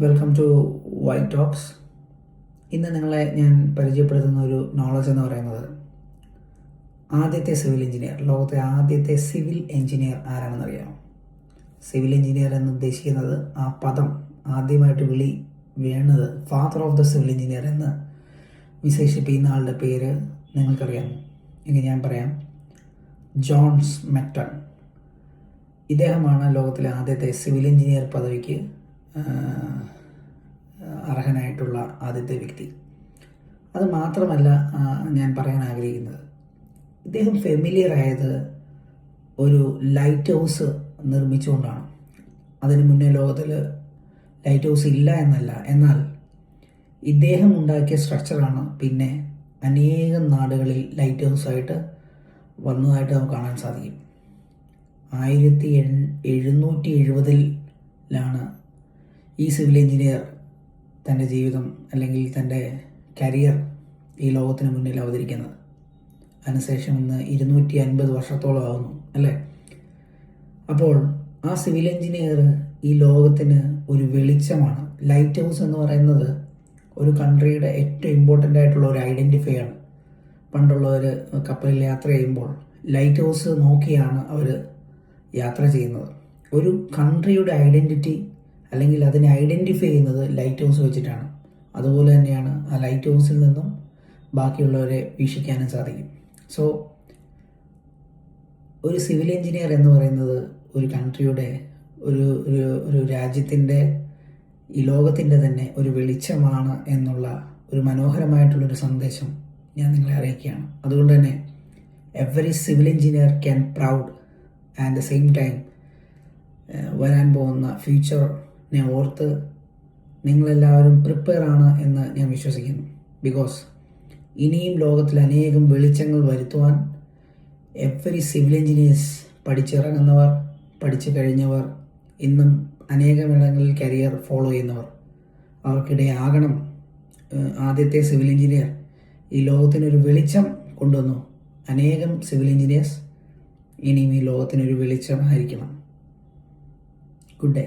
Welcome to white talks. ഇന്ന് നിങ്ങളെ ഞാൻ പരിചയപ്പെടുത്തുന്ന ഒരു നോളജ് എന്ന് പറയുന്നത് ആദ്യത്തെ സിവിൽ എഞ്ചിനീയർ, ലോകത്തെ ആദ്യത്തെ സിവിൽ എഞ്ചിനീയർ ആരാണെന്നറിയാമോ? സിവിൽ എഞ്ചിനീയർ എന്ന് ഉദ്ദേശിക്കുന്നത് ആ പദം ആദ്യമായിട്ട് വീണത് father of the civil engineer എന്ന് വിശേഷിപ്പിക്കുന്ന ആളുടെ പേര് നിങ്ങൾക്കറിയാമോ? എങ്കിൽ ഞാൻ പറയാം, ജോൺസ് മെക്ടൺ. ഇദ്ദേഹമാണ് ലോകത്തിലെ ആദ്യത്തെ സിവിൽ എഞ്ചിനീയർ പദവിക്ക് അർഹനായിട്ടുള്ള ആദ്യത്തെ വ്യക്തി. അത് മാത്രമല്ല, ഞാൻ പറയാൻ ആഗ്രഹിക്കുന്നത്, ഇദ്ദേഹം ഫെമിലിയർ ആയത് ഒരു ലൈറ്റ് ഹൗസ് നിർമ്മിച്ചുകൊണ്ടാണ്. അതിനു മുന്നേ ലോകത്തിൽ ലൈറ്റ് ഹൗസ് ഇല്ല എന്നല്ല, എന്നാൽ ഇദ്ദേഹം ഉണ്ടാക്കിയ സ്ട്രക്ചറാണ് പിന്നെ അനേകം നാടുകളിൽ ലൈറ്റ് ഹൗസായിട്ട് വന്നതായിട്ട് നമുക്ക് കാണാൻ സാധിക്കും. 1770-ലാണ് ഈ സിവിൽ എഞ്ചിനീയർ തൻ്റെ ജീവിതം അല്ലെങ്കിൽ തൻ്റെ കരിയർ ഈ ലോകത്തിന് മുന്നിൽ അവതരിക്കുന്നത്. അതിനുശേഷം ഇന്ന് 250 വർഷത്തോളം ആകുന്നു, അല്ലേ? അപ്പോൾ ആ സിവിൽ എഞ്ചിനീയർ ഈ ലോകത്തിന് ഒരു വെളിച്ചമാണ്. ലൈറ്റ് ഹൗസ് എന്ന് പറയുന്നത് ഒരു കൺട്രിയുടെ ഏറ്റവും ഇമ്പോർട്ടൻ്റ് ആയിട്ടുള്ള ഒരു ഐഡൻറ്റിഫൈ ആണ്. പണ്ടുള്ളവർ കപ്പലിൽ യാത്ര ചെയ്യുമ്പോൾ ലൈറ്റ് ഹൗസ് നോക്കിയാണ് അവർ യാത്ര ചെയ്യുന്നത്. ഒരു കൺട്രിയുടെ ഐഡൻറ്റിറ്റി അല്ലെങ്കിൽ അതിനെ ഐഡൻറ്റിഫൈ ചെയ്യുന്നത് ലൈറ്റ് ഹൗസ് വെച്ചിട്ടാണ്. അതുപോലെ തന്നെയാണ് ആ ലൈറ്റ് ഹൗസിൽ നിന്നും ബാക്കിയുള്ളവരെ വീക്ഷിക്കാനും സാധിക്കും. സോ ഒരു സിവിൽ എഞ്ചിനീയർ എന്ന് പറയുന്നത് ഒരു കൺട്രിയുടെ ഒരു രാജ്യത്തിൻ്റെ, ഈ ലോകത്തിൻ്റെ തന്നെ ഒരു വെളിച്ചമാണ് എന്നുള്ള ഒരു മനോഹരമായിട്ടുള്ളൊരു സന്ദേശം ഞാൻ നിങ്ങളെ അറിയിക്കുകയാണ്. അതുകൊണ്ട് തന്നെ every civil engineer can proud and the same time വരാൻ പോകുന്ന ഫ്യൂച്ചറിനെ ഓർത്ത് നിങ്ങളെല്ലാവരും പ്രിപ്പയർ ആണ് എന്ന് ഞാൻ വിശ്വസിക്കുന്നു. ബിക്കോസ് ഇനിയും ലോകത്തിൽ അനേകം വെളിച്ചങ്ങൾ വരുത്തുവാൻ എവറി സിവിൽ എഞ്ചിനീയേഴ്സ്, പഠിച്ചിറങ്ങുന്നവർ, പഠിച്ചു കഴിഞ്ഞവർ, ഇന്നും അനേകമിടങ്ങളിൽ കരിയർ ഫോളോ ചെയ്യുന്നവർ, അവർക്കിടയാകണം ആദ്യത്തെ സിവിൽ എഞ്ചിനീയർ ഈ ലോകത്തിനൊരു വെളിച്ചം കൊണ്ടുവന്നു. അനേകം സിവിൽ എഞ്ചിനീയേഴ്സ് ഇനിയും ഈ ലോകത്തിനൊരു വെളിച്ചമായിരിക്കണം. Good day.